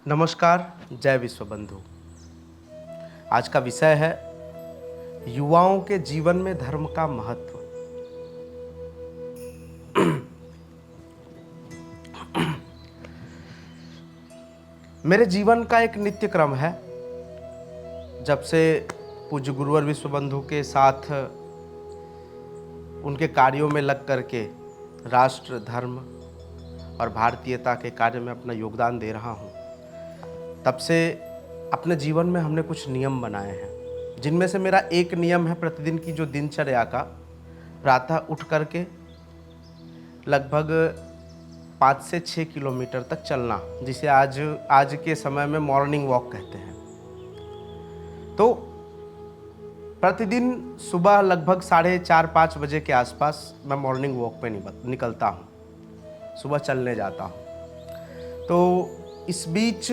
नमस्कार। जय विश्व बंधु। आज का विषय है युवाओं के जीवन में धर्म का महत्व। मेरे जीवन का एक नित्य क्रम है। जब से पूज्य गुरुवर विश्व बंधु के साथ उनके कार्यों में लग करके राष्ट्र, धर्म और भारतीयता के कार्य में अपना योगदान दे रहा हूँ, तब से अपने जीवन में हमने कुछ नियम बनाए हैं, जिनमें से मेरा एक नियम है प्रतिदिन की जो दिनचर्या का, प्रातः उठ करके लगभग 5 से 6 किलोमीटर तक चलना, जिसे आज के समय में मॉर्निंग वॉक कहते हैं। तो प्रतिदिन सुबह लगभग 4:30-5 बजे के आसपास मैं मॉर्निंग वॉक पे निकलता हूँ, सुबह चलने जाता हूँ। तो इस बीच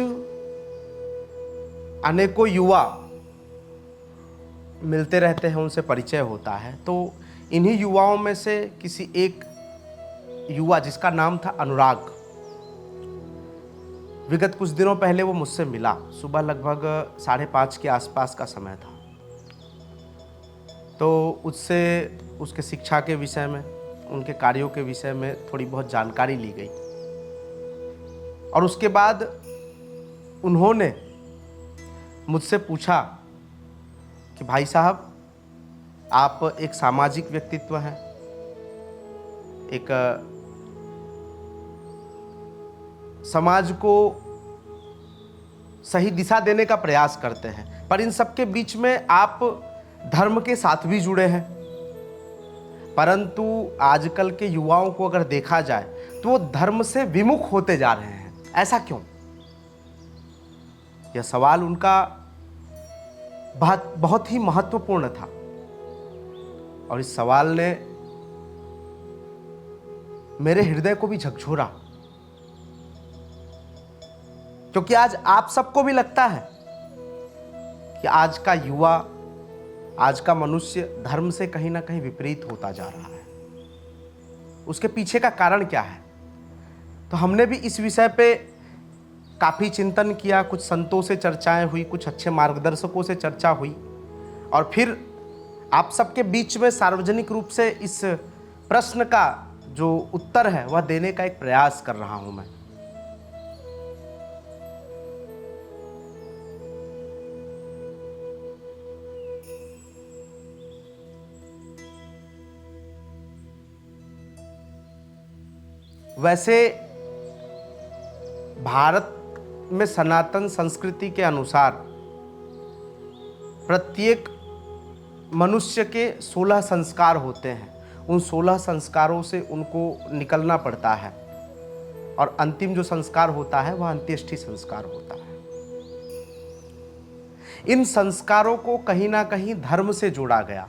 अनेकों युवा मिलते रहते हैं, उनसे परिचय होता है। तो इन्हीं युवाओं में से किसी एक युवा, जिसका नाम था अनुराग, विगत कुछ दिनों पहले वो मुझसे मिला। सुबह लगभग 5:30 के आसपास का समय था। तो उससे उसके शिक्षा के विषय में, उनके कार्यों के विषय में थोड़ी बहुत जानकारी ली गई। और उसके बाद उन्होंने मुझसे पूछा कि भाई साहब, आप एक सामाजिक व्यक्तित्व हैं, एक समाज को सही दिशा देने का प्रयास करते हैं, पर इन सबके बीच में आप धर्म के साथ भी जुड़े हैं। परंतु आजकल के युवाओं को अगर देखा जाए तो वो धर्म से विमुख होते जा रहे हैं, ऐसा क्यों? यह सवाल उनका बहुत ही महत्वपूर्ण था। और इस सवाल ने मेरे हृदय को भी झकझोरा, क्योंकि आज आप सबको भी लगता है कि आज का युवा, आज का मनुष्य धर्म से कहीं ना कहीं विपरीत होता जा रहा है। उसके पीछे का कारण क्या है? तो हमने भी इस विषय पे काफ़ी चिंतन किया। कुछ संतों से चर्चाएं हुई, कुछ अच्छे मार्गदर्शकों से चर्चा हुई, और फिर आप सबके बीच में सार्वजनिक रूप से इस प्रश्न का जो उत्तर है वह देने का एक प्रयास कर रहा हूं मैं। वैसे भारत में सनातन संस्कृति के अनुसार प्रत्येक मनुष्य के 16 संस्कार होते हैं। उन 16 संस्कारों से उनको निकलना पड़ता है, और अंतिम जो संस्कार होता है वह अंत्येष्टि संस्कार होता है। इन संस्कारों को कहीं ना कहीं धर्म से जोड़ा गया,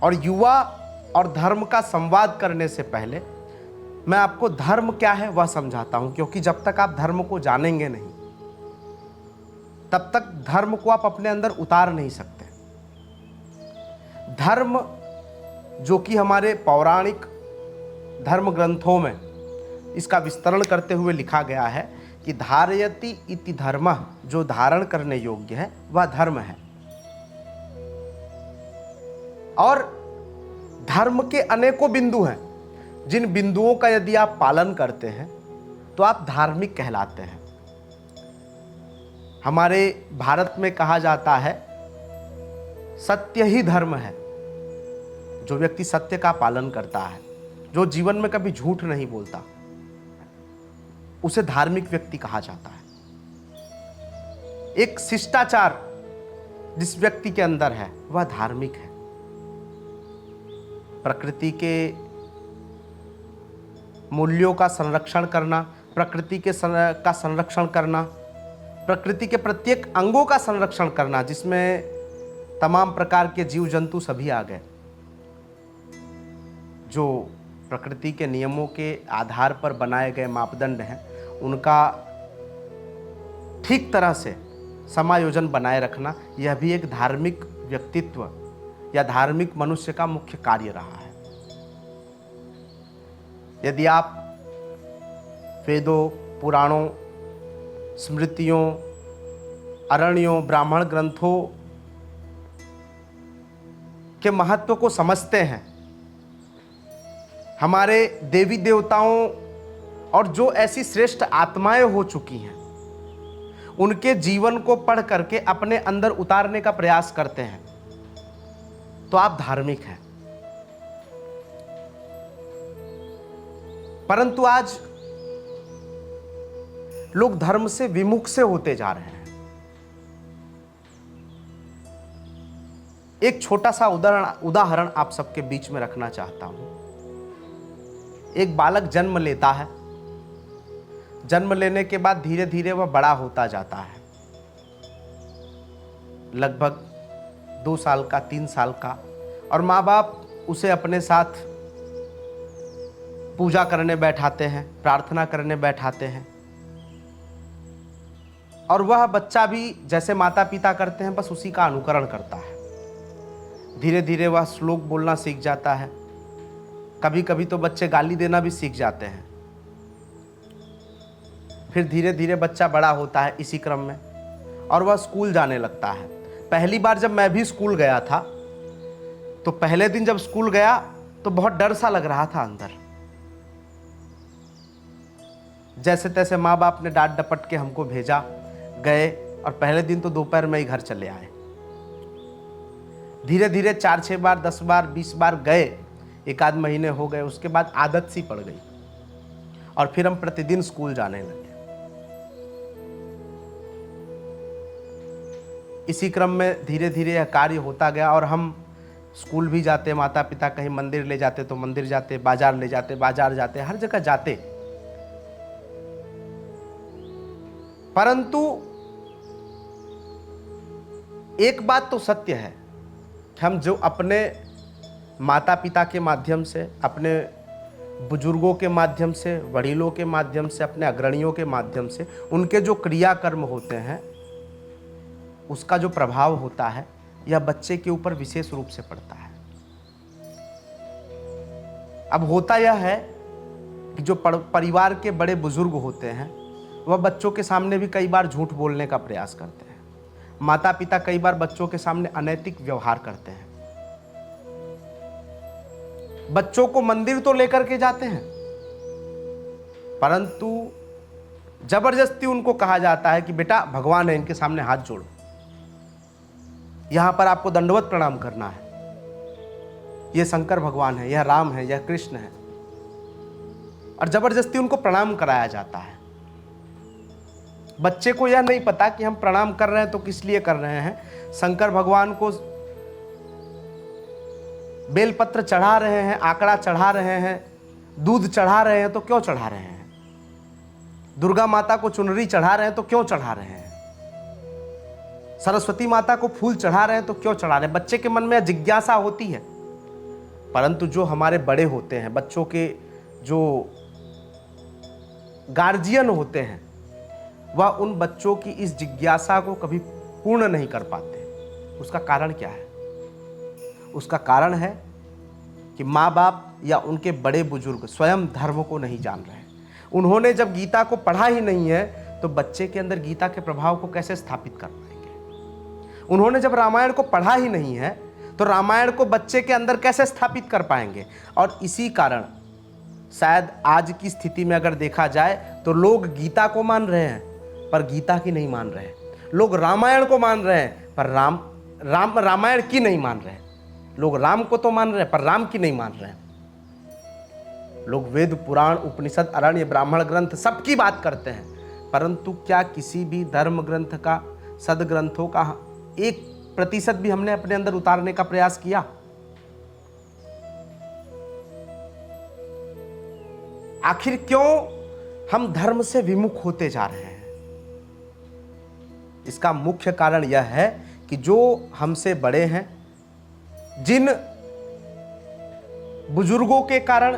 और युवा और धर्म का संवाद करने से पहले मैं आपको धर्म क्या है वह समझाता हूं, क्योंकि जब तक आप धर्म को जानेंगे नहीं, तब तक धर्म को आप अपने अंदर उतार नहीं सकते। धर्म, जो कि हमारे पौराणिक धर्म ग्रंथों में इसका विस्तरण करते हुए लिखा गया है कि धारयति इति धर्मः, जो धारण करने योग्य है वह धर्म है। और धर्म के अनेकों बिंदु हैं, जिन बिंदुओं का यदि आप पालन करते हैं तो आप धार्मिक कहलाते हैं। हमारे भारत में कहा जाता है सत्य ही धर्म है। जो व्यक्ति सत्य का पालन करता है, जो जीवन में कभी झूठ नहीं बोलता, उसे धार्मिक व्यक्ति कहा जाता है। एक शिष्टाचार जिस व्यक्ति के अंदर है वह धार्मिक है। प्रकृति के मूल्यों का संरक्षण करना, प्रकृति का संरक्षण करना, प्रकृति के प्रत्येक अंगों का संरक्षण करना, जिसमें तमाम प्रकार के जीव जंतु सभी आ गए, जो प्रकृति के नियमों के आधार पर बनाए गए मापदंड हैं, उनका ठीक तरह से समायोजन बनाए रखना, यह भी एक धार्मिक व्यक्तित्व या धार्मिक मनुष्य का मुख्य कार्य रहा है। यदि आप वेदों, पुराणों स्मृतियों, अरण्यों, ब्राह्मण ग्रंथों के महत्व को समझते हैं, हमारे देवी देवताओं और जो ऐसी श्रेष्ठ आत्माएं हो चुकी हैं उनके जीवन को पढ़ करके अपने अंदर उतारने का प्रयास करते हैं, तो आप धार्मिक हैं। परंतु आज लोग धर्म से विमुख से होते जा रहे हैं। एक छोटा सा उदाहरण आप सबके बीच में रखना चाहता हूं। एक बालक जन्म लेता है, जन्म लेने के बाद धीरे धीरे वह बड़ा होता जाता है, लगभग 2 साल का, 3 साल का, और माँ बाप उसे अपने साथ पूजा करने बैठाते हैं, प्रार्थना करने बैठाते हैं, और वह बच्चा भी जैसे माता पिता करते हैं बस उसी का अनुकरण करता है। धीरे धीरे वह श्लोक बोलना सीख जाता है, कभी कभी तो बच्चे गाली देना भी सीख जाते हैं। फिर धीरे धीरे बच्चा बड़ा होता है इसी क्रम में, और वह स्कूल जाने लगता है। पहली बार जब मैं भी स्कूल गया था तो पहले दिन जब स्कूल गया तो बहुत डर सा लग रहा था अंदर। जैसे तैसे माँ बाप ने डांट डपट के हमको भेजा, गए, और पहले दिन तो दोपहर में ही घर चले आए। धीरे धीरे 4-6 बार, 10 बार, 20 बार गए, 1 आध महीने हो गए, उसके बाद आदत सी पड़ गई और फिर हम प्रतिदिन स्कूल जाने लगे। इसी क्रम में धीरे धीरे यह कार्य होता गया और हम स्कूल भी जाते, माता पिता कहीं मंदिर ले जाते तो मंदिर जाते, बाजार ले जाते, बाजार जाते, हर जगह जाते। परंतु एक बात तो सत्य है कि हम जो अपने माता पिता के माध्यम से, अपने बुजुर्गों के माध्यम से, वडीलों के माध्यम से, अपने अग्रणियों के माध्यम से उनके जो क्रियाकर्म होते हैं उसका जो प्रभाव होता है यह बच्चे के ऊपर विशेष रूप से पड़ता है। अब होता यह है कि जो परिवार के बड़े बुजुर्ग होते हैं वह बच्चों के सामने भी कई बार झूठ बोलने का प्रयास करते हैं। माता पिता कई बार बच्चों के सामने अनैतिक व्यवहार करते हैं। बच्चों को मंदिर तो लेकर के जाते हैं, परंतु जबरदस्ती उनको कहा जाता है कि बेटा भगवान है, इनके सामने हाथ जोड़ो, यहां पर आपको दंडवत प्रणाम करना है, यह शंकर भगवान है, यह राम है, यह कृष्ण है, और जबरदस्ती उनको प्रणाम कराया जाता है। बच्चे को यह नहीं पता कि हम प्रणाम कर रहे हैं तो किस लिए कर रहे हैं। शंकर भगवान को बेलपत्र चढ़ा रहे हैं, आंकड़ा चढ़ा रहे हैं, दूध चढ़ा रहे हैं तो क्यों चढ़ा रहे हैं। दुर्गा माता को चुनरी चढ़ा रहे हैं तो क्यों चढ़ा रहे हैं। सरस्वती माता को फूल चढ़ा रहे हैं तो क्यों चढ़ा रहे हैं। बच्चे के मन में जिज्ञासा होती है, परंतु जो हमारे बड़े होते हैं, बच्चों के जो गार्जियन होते हैं, वह उन बच्चों की इस जिज्ञासा को कभी पूर्ण नहीं कर पाते। उसका कारण क्या है? उसका कारण है कि माँ बाप या उनके बड़े बुजुर्ग स्वयं धर्म को नहीं जान रहे हैं। उन्होंने जब गीता को पढ़ा ही नहीं है तो बच्चे के अंदर गीता के प्रभाव को कैसे स्थापित कर पाएंगे। उन्होंने जब रामायण को पढ़ा ही नहीं है तो रामायण को बच्चे के अंदर कैसे स्थापित कर पाएंगे। और इसी कारण शायद आज की स्थिति में अगर देखा जाए तो लोग गीता को मान रहे हैं पर गीता की नहीं मान रहे हैं। लोग रामायण को मान रहे हैं पर रामायण की नहीं मान रहे हैं। लोग राम को तो मान रहे हैं पर राम की नहीं मान रहे हैं। लोग वेद, पुराण, उपनिषद, अरण्य, ब्राह्मण ग्रंथ सबकी बात करते हैं, परंतु क्या किसी भी धर्म ग्रंथ का, सदग्रंथों का 1% भी हमने अपने अंदर उतारने का प्रयास किया? आखिर क्यों हम धर्म से विमुख होते जा रहे हैं? इसका मुख्य कारण यह है कि जो हमसे बड़े हैं, जिन बुजुर्गों के कारण,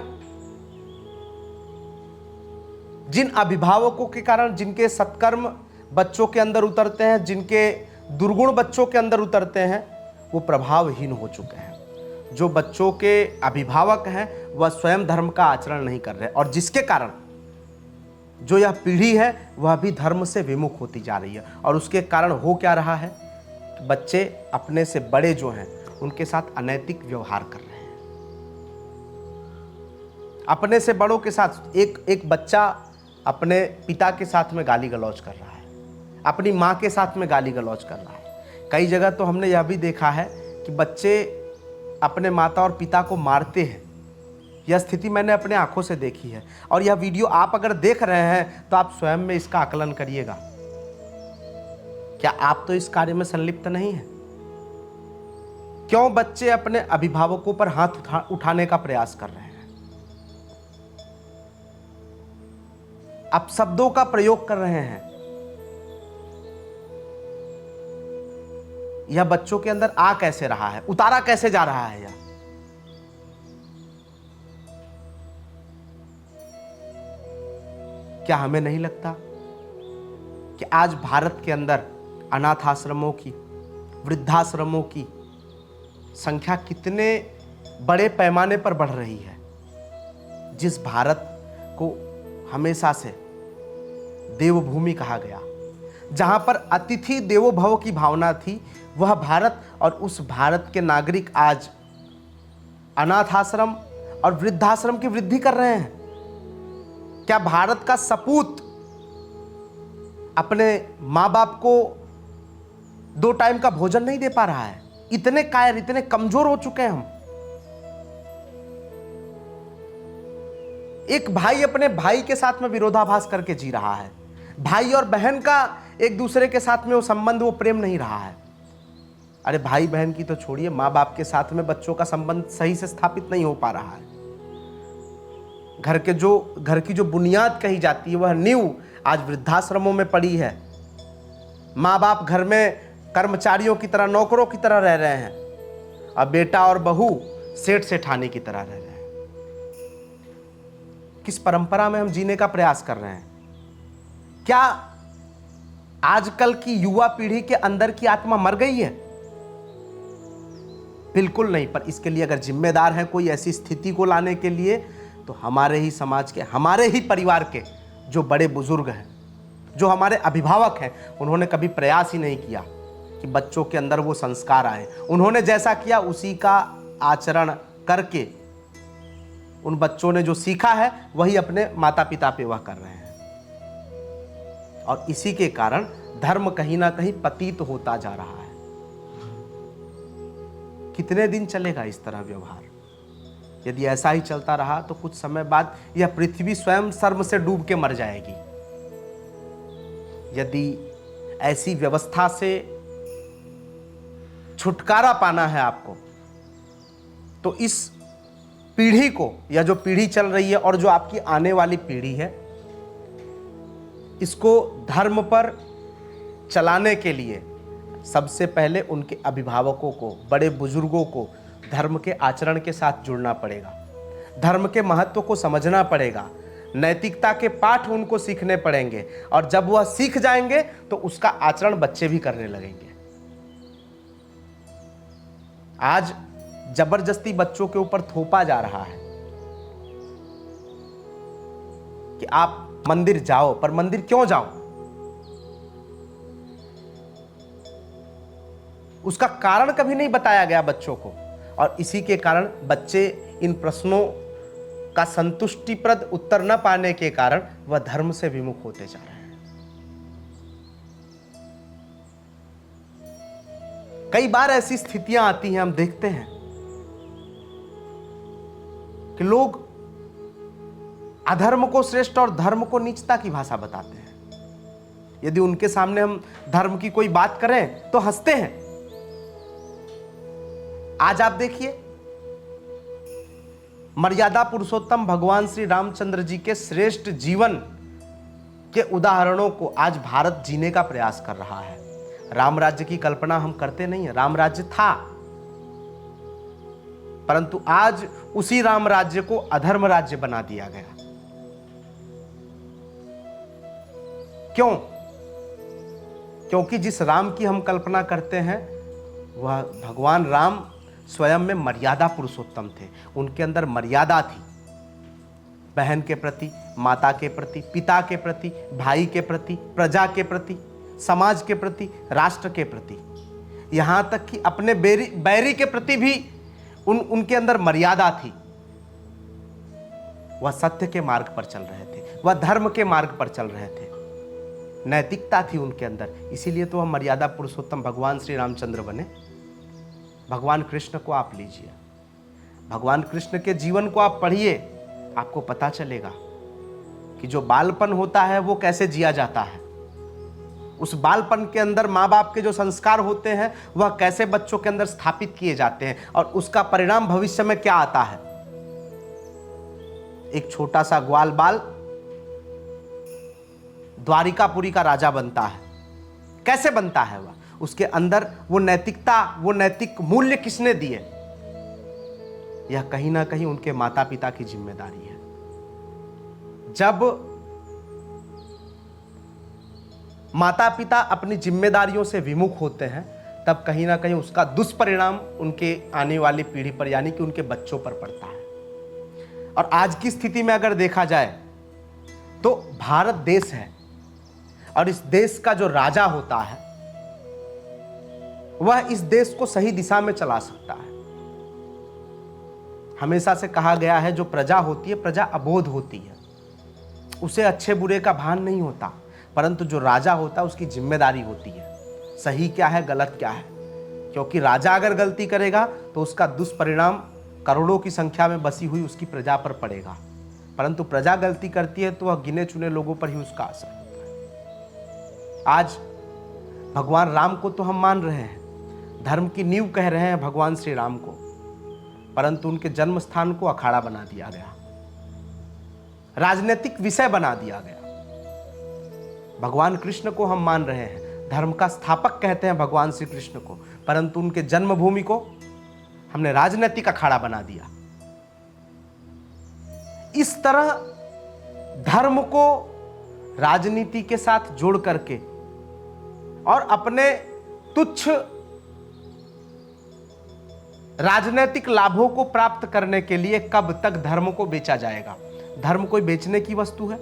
जिन अभिभावकों के कारण, जिनके सत्कर्म बच्चों के अंदर उतरते हैं, जिनके दुर्गुण बच्चों के अंदर उतरते हैं, वो प्रभावहीन हो चुके हैं। जो बच्चों के अभिभावक हैं वह स्वयं धर्म का आचरण नहीं कर रहे, और जिसके कारण जो यह पीढ़ी है वह भी धर्म से विमुख होती जा रही है। और उसके कारण हो क्या रहा है कि बच्चे अपने से बड़े जो हैं उनके साथ अनैतिक व्यवहार कर रहे हैं। अपने से बड़ों के साथ एक बच्चा अपने पिता के साथ में गाली गलौज कर रहा है, अपनी माँ के साथ में गाली गलौज कर रहा है। कई जगह तो हमने यह भी देखा है कि बच्चे अपने माता और पिता को मारते हैं। यह स्थिति मैंने अपने आंखों से देखी है। और यह वीडियो आप अगर देख रहे हैं तो आप स्वयं में इसका आकलन करिएगा। क्या आप तो इस कार्य में संलिप्त नहीं हैं? क्यों बच्चे अपने अभिभावकों पर हाथ उठाने का प्रयास कर रहे हैं? अपशब्दों का प्रयोग कर रहे हैं। यह बच्चों के अंदर आ कैसे रहा है, उतारा कैसे जा रहा है? यह क्या हमें नहीं लगता कि आज भारत के अंदर अनाथ आश्रमों की, वृद्धाश्रमों की संख्या कितने बड़े पैमाने पर बढ़ रही है? जिस भारत को हमेशा से देवभूमि कहा गया, जहां पर अतिथि देवो भव की भावना थी, वह भारत और उस भारत के नागरिक आज अनाथ आश्रम और वृद्धाश्रम की वृद्धि कर रहे हैं। क्या भारत का सपूत अपने माँ बाप को 2 टाइम का भोजन नहीं दे पा रहा है? इतने कायर, इतने कमजोर हो चुके हैं हम। एक भाई अपने भाई के साथ में विरोधाभास करके जी रहा है। भाई और बहन का एक दूसरे के साथ में वो संबंध, वो प्रेम नहीं रहा है। अरे भाई बहन की तो छोड़िए, माँ बाप के साथ में बच्चों का संबंध सही से स्थापित नहीं हो पा रहा है। घर की जो बुनियाद कही जाती है, वह नींव आज वृद्धाश्रमों में पड़ी है। माँ बाप घर में कर्मचारियों की तरह, नौकरों की तरह रह रहे हैं, और बेटा और बहू सेठ सेठानी की तरह रह रहे हैं। किस परंपरा में हम जीने का प्रयास कर रहे हैं? क्या आजकल की युवा पीढ़ी के अंदर की आत्मा मर गई है? बिल्कुल नहीं। पर इसके लिए अगर जिम्मेदार है कोई ऐसी स्थिति को लाने के लिए, तो हमारे ही समाज के, हमारे ही परिवार के जो बड़े बुजुर्ग हैं, जो हमारे अभिभावक हैं, उन्होंने कभी प्रयास ही नहीं किया कि बच्चों के अंदर वो संस्कार आए। उन्होंने जैसा किया उसी का आचरण करके उन बच्चों ने जो सीखा है वही अपने माता पिता पे वह कर रहे हैं। और इसी के कारण धर्म कहीं ना कहीं पतित होता जा रहा है। कितने दिन चलेगा इस तरह व्यवहार? यदि ऐसा ही चलता रहा तो कुछ समय बाद यह पृथ्वी स्वयं शर्म से डूब के मर जाएगी। यदि ऐसी व्यवस्था से छुटकारा पाना है आपको, तो इस पीढ़ी को, या जो पीढ़ी चल रही है और जो आपकी आने वाली पीढ़ी है, इसको धर्म पर चलाने के लिए सबसे पहले उनके अभिभावकों को, बड़े बुजुर्गों को धर्म के आचरण के साथ जुड़ना पड़ेगा। धर्म के महत्व को समझना पड़ेगा। नैतिकता के पाठ उनको सीखने पड़ेंगे। और जब वह सीख जाएंगे तो उसका आचरण बच्चे भी करने लगेंगे। आज जबरदस्ती बच्चों के ऊपर थोपा जा रहा है कि आप मंदिर जाओ, पर मंदिर क्यों जाओ? उसका कारण कभी नहीं बताया गया बच्चों को। और इसी के कारण बच्चे इन प्रश्नों का संतुष्टिप्रद उत्तर न पाने के कारण वह धर्म से विमुख होते जा रहे हैं। कई बार ऐसी स्थितियां आती हैं, हम देखते हैं कि लोग अधर्म को श्रेष्ठ और धर्म को नीचता की भाषा बताते हैं। यदि उनके सामने हम धर्म की कोई बात करें तो हंसते हैं। आज आप देखिए, मर्यादा पुरुषोत्तम भगवान श्री रामचंद्र जी के श्रेष्ठ जीवन के उदाहरणों को आज भारत जीने का प्रयास कर रहा है। राम राज्य की कल्पना हम करते नहीं है। राम राज्य था, परंतु आज उसी राम राज्य को अधर्म राज्य बना दिया गया। क्यों? क्योंकि जिस राम की हम कल्पना करते हैं वह भगवान राम स्वयं में मर्यादा पुरुषोत्तम थे। उनके अंदर मर्यादा थी। बहन के प्रति, माता के प्रति, पिता के प्रति, भाई के प्रति, प्रजा के प्रति, समाज के प्रति, राष्ट्र के प्रति, यहाँ तक कि अपने बैरी के प्रति भी उनके अंदर मर्यादा थी। वह सत्य के मार्ग पर चल रहे थे, वह धर्म के मार्ग पर चल रहे थे, नैतिकता थी उनके अंदर। इसीलिए तो वह मर्यादा पुरुषोत्तम भगवान श्री रामचंद्र बने। भगवान कृष्ण को आप लीजिए, भगवान कृष्ण के जीवन को आप पढ़िए, आपको पता चलेगा कि जो बालपन होता है वो कैसे जिया जाता है। उस बालपन के अंदर माँ बाप के जो संस्कार होते हैं वह कैसे बच्चों के अंदर स्थापित किए जाते हैं और उसका परिणाम भविष्य में क्या आता है। एक छोटा सा ग्वाल बाल द्वारिकापुरी का राजा बनता है। कैसे बनता है वह? उसके अंदर वो नैतिकता, वो नैतिक मूल्य किसने दिए? यह कहीं ना कहीं उनके माता पिता की जिम्मेदारी है। जब माता पिता अपनी जिम्मेदारियों से विमुख होते हैं तब कहीं ना कहीं उसका दुष्परिणाम उनके आने वाली पीढ़ी पर यानी कि उनके बच्चों पर पड़ता है। और आज की स्थिति में अगर देखा जाए तो भारत देश है और इस देश का जो राजा होता है वह इस देश को सही दिशा में चला सकता है। हमेशा से कहा गया है जो प्रजा होती है, प्रजा अबोध होती है, उसे अच्छे बुरे का भान नहीं होता, परंतु जो राजा होता है उसकी जिम्मेदारी होती है सही क्या है गलत क्या है। क्योंकि राजा अगर गलती करेगा तो उसका दुष्परिणाम करोड़ों की संख्या में बसी हुई उसकी प्रजा पर पड़ेगा, परंतु प्रजा गलती करती है तो वह गिने चुने लोगों पर ही उसका असर होता है। आज भगवान राम को तो हम मान रहे हैं, धर्म की नींव कह रहे हैं भगवान श्री राम को, परंतु उनके जन्म स्थान को अखाड़ा बना दिया गया, राजनीतिक विषय बना दिया गया। भगवान कृष्ण को हम मान रहे हैं, धर्म का स्थापक कहते हैं भगवान श्री कृष्ण को, परंतु उनके जन्मभूमि को हमने राजनीतिक अखाड़ा बना दिया। इस तरह धर्म को राजनीति के साथ जोड़ करके और अपने तुच्छ राजनीतिक लाभों को प्राप्त करने के लिए कब तक धर्म को बेचा जाएगा? धर्म कोई बेचने की वस्तु है?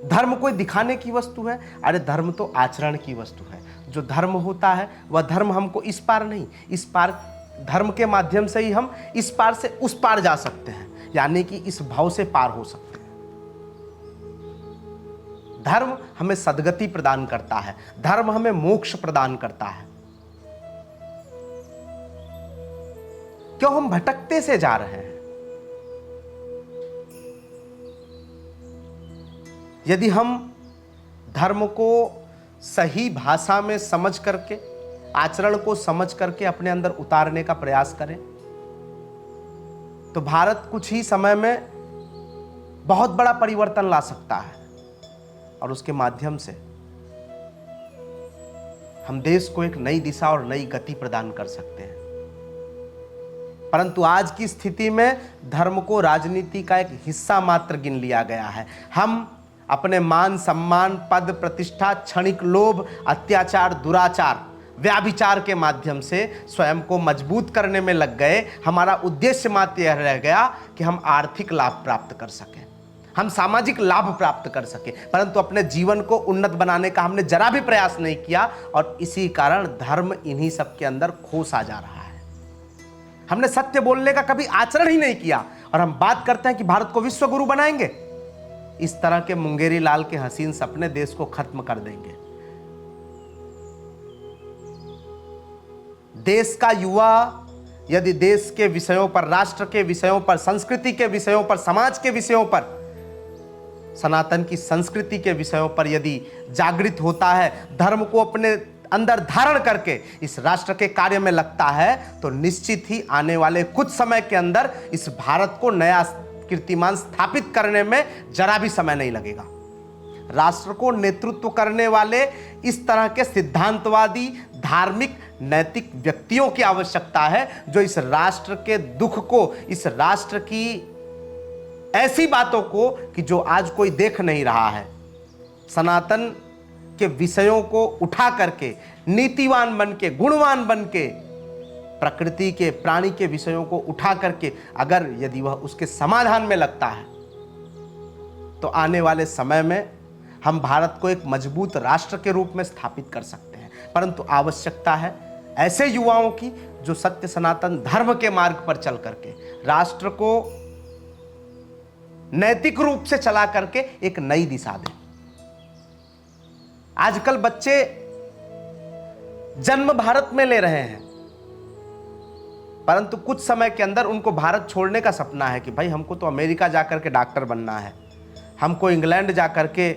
धर्म कोई दिखाने की वस्तु है? अरे धर्म तो आचरण की वस्तु है। जो धर्म होता है वह धर्म हमको इस पार नहीं, इस पार धर्म के माध्यम से ही हम इस पार से उस पार जा सकते हैं, यानी कि इस भाव से पार हो सकते हैं। धर्म हमें सद्गति प्रदान करता है, धर्म हमें मोक्ष प्रदान करता है। क्यों हम भटकते से जा रहे हैं? यदि हम धर्म को सही भाषा में समझ करके, आचरण को समझ करके अपने अंदर उतारने का प्रयास करें तो भारत कुछ ही समय में बहुत बड़ा परिवर्तन ला सकता है और उसके माध्यम से हम देश को एक नई दिशा और नई गति प्रदान कर सकते हैं। परंतु आज की स्थिति में धर्म को राजनीति का एक हिस्सा मात्र गिन लिया गया है। हम अपने मान सम्मान, पद प्रतिष्ठा, क्षणिक लोभ, अत्याचार, दुराचार, व्याभिचार के माध्यम से स्वयं को मजबूत करने में लग गए। हमारा उद्देश्य मात्र यह रह गया कि हम आर्थिक लाभ प्राप्त कर सकें, हम सामाजिक लाभ प्राप्त कर सकें, परंतु अपने जीवन को उन्नत बनाने का हमने जरा भी प्रयास नहीं किया और इसी कारण धर्म इन्हीं सब के अंदर खोसा जा रहा है। हमने सत्य बोलने का कभी आचरण ही नहीं किया और हम बात करते हैं कि भारत को विश्व गुरु बनाएंगे। इस तरह के मुंगेरी लाल के हसीन सपने देश को खत्म कर देंगे। देश का युवा यदि देश के विषयों पर, राष्ट्र के विषयों पर, संस्कृति के विषयों पर, समाज के विषयों पर, सनातन की संस्कृति के विषयों पर यदि जागृत होता है, धर्म को अपने अंदर धारण करके इस राष्ट्र के कार्य में लगता है, तो निश्चित ही आने वाले कुछ समय के अंदर इस भारत को नया कीर्तिमान स्थापित करने में जरा भी समय नहीं लगेगा। राष्ट्र को नेतृत्व करने वाले इस तरह के सिद्धांतवादी, धार्मिक, नैतिक व्यक्तियों की आवश्यकता है जो इस राष्ट्र के दुख को, इस राष्ट्र की ऐसी बातों को कि जो आज कोई देख नहीं रहा है, सनातन के विषयों को उठा करके नीतिवान बन के, गुणवान बन के प्रकृति के, प्राणी के विषयों को उठा करके अगर यदि वह उसके समाधान में लगता है तो आने वाले समय में हम भारत को एक मजबूत राष्ट्र के रूप में स्थापित कर सकते हैं। परंतु आवश्यकता है ऐसे युवाओं की जो सत्य सनातन धर्म के मार्ग पर चल करके राष्ट्र को नैतिक रूप से चला करके एक नई दिशा दें। आजकल बच्चे जन्म भारत में ले रहे हैं, परंतु कुछ समय के अंदर उनको भारत छोड़ने का सपना है कि भाई हमको तो अमेरिका जाकर के डॉक्टर बनना है, हमको इंग्लैंड जाकर के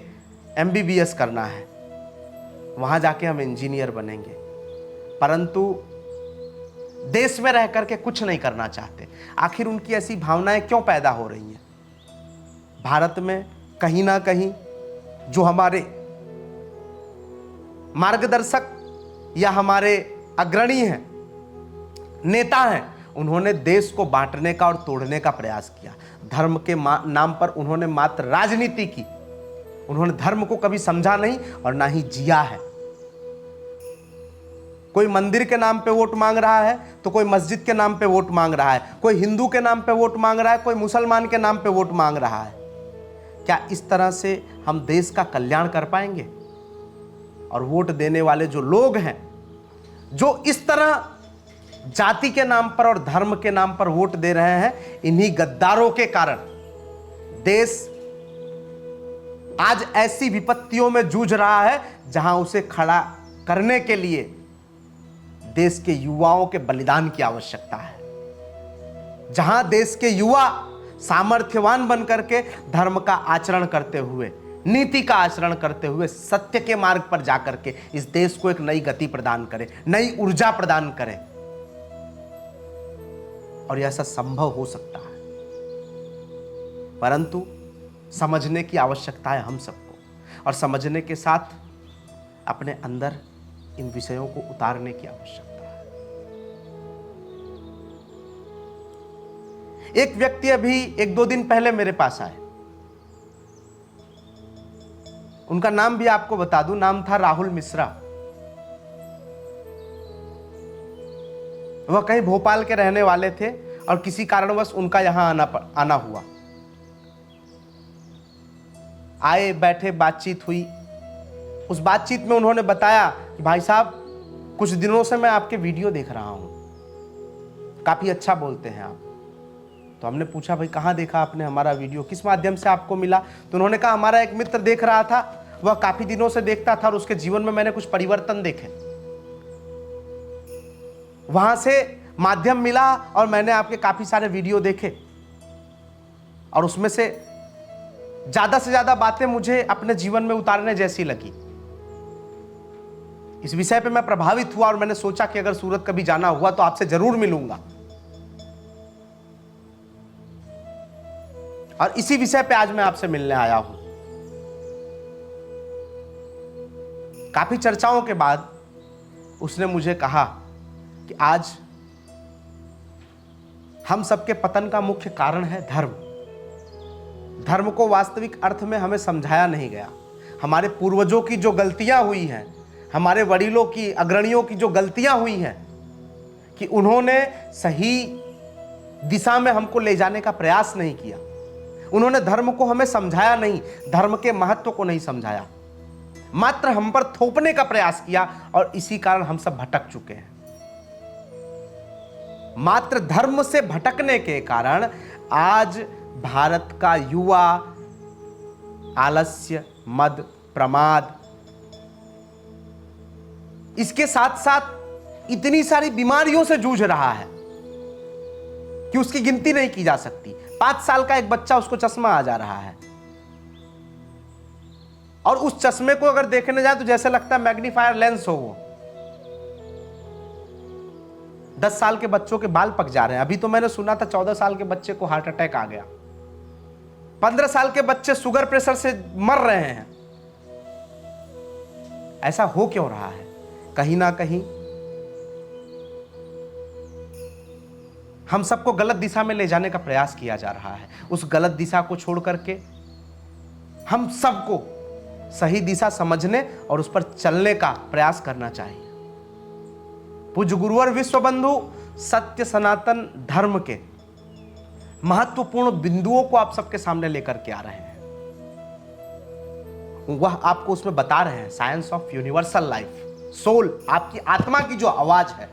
MBBS करना है, वहां जाके हम इंजीनियर बनेंगे, परंतु देश में रह करके कुछ नहीं करना चाहते। आखिर उनकी ऐसी भावनाएं क्यों पैदा हो रही हैं? भारत में कहीं ना कहीं जो हमारे मार्गदर्शक या हमारे अग्रणी हैं, नेता हैं, उन्होंने देश को बांटने का और तोड़ने का प्रयास किया। धर्म के नाम पर उन्होंने मात्र राजनीति की, उन्होंने धर्म को कभी समझा नहीं और ना ही जिया है। कोई मंदिर के नाम पे वोट मांग रहा है तो कोई मस्जिद के नाम पे वोट मांग रहा है, कोई हिंदू के नाम पे वोट मांग रहा है, कोई मुसलमान के नाम पे वोट मांग रहा है। क्या इस तरह से हम देश का कल्याण कर पाएंगे? और वोट देने वाले जो लोग हैं, जो इस तरह जाति के नाम पर और धर्म के नाम पर वोट दे रहे हैं, इन्हीं गद्दारों के कारण देश आज ऐसी विपत्तियों में जूझ रहा है जहां उसे खड़ा करने के लिए देश के युवाओं के बलिदान की आवश्यकता है। जहां देश के युवा सामर्थ्यवान बन करके धर्म का आचरण करते हुए, नीति का आचरण करते हुए सत्य के मार्ग पर जाकर के इस देश को एक नई गति प्रदान करें, नई ऊर्जा प्रदान करें। और यह सब संभव हो सकता है, परंतु समझने की आवश्यकता है हम सबको, और समझने के साथ अपने अंदर इन विषयों को उतारने की आवश्यकता है। एक व्यक्ति अभी 1-2 दिन पहले मेरे पास आए, उनका नाम भी आपको बता दूं, नाम था राहुल मिश्रा। वह कहीं भोपाल के रहने वाले थे और किसी कारणवश उनका यहां आना हुआ। आए, बैठे, बातचीत हुई। उस बातचीत में उन्होंने बताया कि भाई साहब, कुछ दिनों से मैं आपके वीडियो देख रहा हूं, काफी अच्छा बोलते हैं आप। तो हमने पूछा, भाई कहाँ देखा आपने हमारा वीडियो, किस माध्यम से आपको मिला? तो उन्होंने कहा, हमारा एक मित्र देख रहा था, वह काफी दिनों से देखता था और उसके जीवन में मैंने कुछ परिवर्तन देखे, वहां से माध्यम मिला और मैंने आपके काफी सारे वीडियो देखे और उसमें से ज्यादा से ज्यादा बातें मुझे अपने जीवन में उतारने जैसी लगी। इस विषय पे मैं प्रभावित हुआ और मैंने सोचा कि अगर सूरत कभी जाना हुआ तो आपसे जरूर मिलूंगा। और इसी विषय पे आज मैं आपसे मिलने आया हूं। काफी चर्चाओं के बाद उसने मुझे कहा कि आज हम सबके पतन का मुख्य कारण है धर्म। धर्म को वास्तविक अर्थ में हमें समझाया नहीं गया। हमारे पूर्वजों की जो गलतियां हुई हैं, हमारे वडीलों की, अग्रणियों की जो गलतियां हुई हैं, कि उन्होंने सही दिशा में हमको ले जाने का प्रयास नहीं किया। उन्होंने धर्म को हमें समझाया नहीं, धर्म के महत्व को नहीं समझाया, मात्र हम पर थोपने का प्रयास किया और इसी कारण हम सब भटक चुके हैं। मात्र धर्म से भटकने के कारण आज भारत का युवा आलस्य, मद, प्रमाद, इसके साथ साथ इतनी सारी बीमारियों से जूझ रहा है कि उसकी गिनती नहीं की जा सकती। 5 साल का एक बच्चा, उसको चश्मा आ जा रहा है और उस चश्मे को अगर देखने जाए तो जैसे लगता है मैग्नीफायर लेंस हो वो। 10 साल के बच्चों के बाल पक जा रहे हैं। अभी तो मैंने सुना था 14 साल के बच्चे को हार्ट अटैक आ गया। 15 साल के बच्चे शुगर प्रेशर से मर रहे हैं। ऐसा हो क्यों रहा है? कहीं ना कहीं हम सबको गलत दिशा में ले जाने का प्रयास किया जा रहा है। उस गलत दिशा को छोड़ करके हम सबको सही दिशा समझने और उस पर चलने का प्रयास करना चाहिए। पूज्य गुरुवर विश्व बंधु सत्य सनातन धर्म के महत्वपूर्ण बिंदुओं को आप सबके सामने लेकर के आ रहे हैं। वह आपको उसमें बता रहे हैं science of universal life, soul, आपकी आत्मा की जो आवाज है,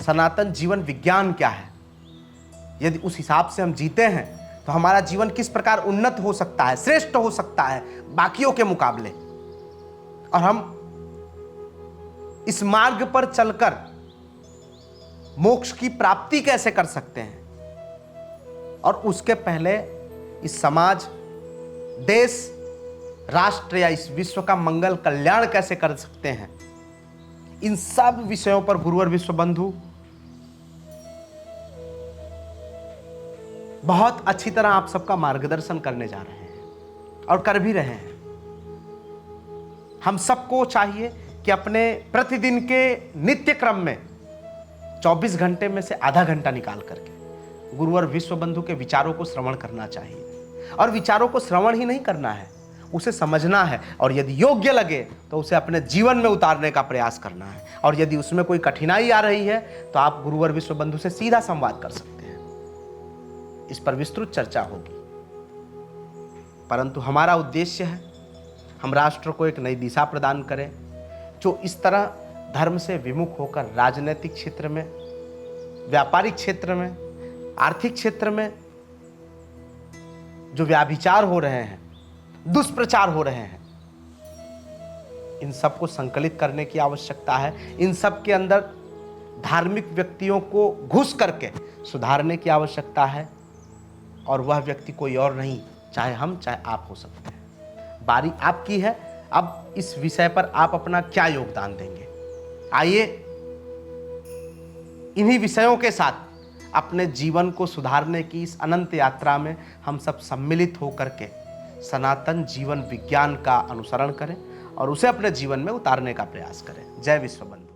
सनातन जीवन विज्ञान क्या है। यदि उस हिसाब से हम जीते हैं तो हमारा जीवन किस प्रकार उन्नत हो सकता है, श्रेष्ठ हो सकता है बाकियों के मुकाबले, और हम इस मार्ग पर चलकर मोक्ष की प्राप्ति कैसे कर सकते हैं, और उसके पहले इस समाज, देश, राष्ट्र या इस विश्व का मंगल कल्याण कैसे कर सकते हैं। इन सब विषयों पर गुरुवर विश्वबंधु बहुत अच्छी तरह आप सबका मार्गदर्शन करने जा रहे हैं और कर भी रहे हैं। हम सबको चाहिए कि अपने प्रतिदिन के नित्य क्रम में 24 घंटे में से आधा घंटा निकाल करके गुरुवर विश्वबंधु के विचारों को श्रवण करना चाहिए। और विचारों को श्रवण ही नहीं करना है, उसे समझना है, और यदि योग्य लगे तो उसे अपने जीवन में उतारने का प्रयास करना है। और यदि उसमें कोई कठिनाई आ रही है तो आप गुरुवर विश्वबंधु से सीधा संवाद कर सकते हैं। इस पर विस्तृत चर्चा होगी, परंतु हमारा उद्देश्य है हम राष्ट्र को एक नई दिशा प्रदान करें, जो इस तरह धर्म से विमुख होकर राजनीतिक क्षेत्र में, व्यापारिक क्षेत्र में, आर्थिक क्षेत्र में जो व्याभिचार हो रहे हैं, दुष्प्रचार हो रहे हैं, इन सबको संकलित करने की आवश्यकता है। इन सब के अंदर धार्मिक व्यक्तियों को घुस करके सुधारने की आवश्यकता है, और वह व्यक्ति कोई और नहीं, चाहे हम चाहे आप हो सकते हैं। बारी आपकी है, अब इस विषय पर आप अपना क्या योगदान देंगे। आइए इन्हीं विषयों के साथ अपने जीवन को सुधारने की इस अनंत यात्रा में हम सब सम्मिलित होकर के सनातन जीवन विज्ञान का अनुसरण करें और उसे अपने जीवन में उतारने का प्रयास करें। जय विश्वबंधु।